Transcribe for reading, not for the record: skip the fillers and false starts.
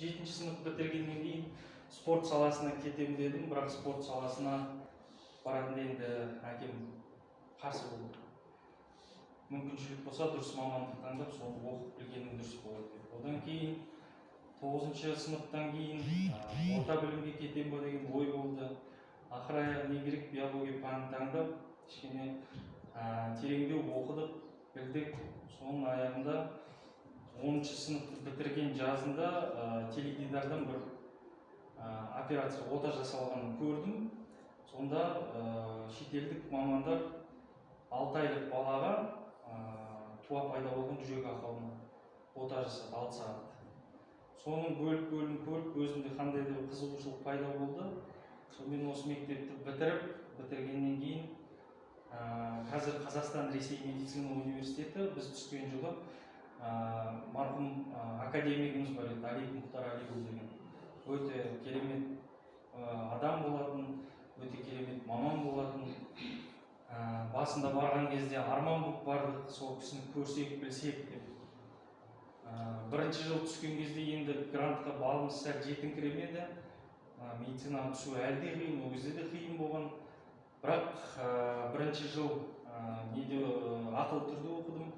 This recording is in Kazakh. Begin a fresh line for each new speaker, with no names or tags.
жетінші сынып бітіргеннен кейін спорт саласына кетемін дедім, бірақ спорт саласына баратын енді әкем қарсы болды. Мүмкіншілік болса дұрыс мамандық таңдап соны оқып білгенің дұрыс болады деп. Одан кейін 9-шы сыныптан кейін орта білімге кетем ба деген ой болды. Ақыры не керек, биология пәнін таңдап, кішкене тереңдеу оқыдық, білдік. Соның аяғында 10-шы сыныпты бітірген жазында теледидардан бір операция, ота жасалғанын көрдім. Сонда шетелдік мамандар 6 айлық балаға туа пайда болған жүрек ақауына ота жасады 6 сағат. Соның бөлім көріп, өзімде қандай да бір қызығушылық пайда болды. Сонымен осы мектепті бітіргеннен кейін қазір Қазақстан Ресей медицина университеті біз түскен жылы марқұм академигіміз бар еді, Алик Мұхтар Алиұлы деген. Өте керемет адам болатын, өте керемет маман болатын. Басында барған кезде арман болып бардық, сол кісіні көрсек, білсек деп. Бірінші жыл түскен кезде енді грантқа балымыз сәл жетіңкіремеді. Медицинаға түсу әлде қиын, ол кезде де қиын болған. Бірақ бірінші жыл неде ақылы түрде оқыдым.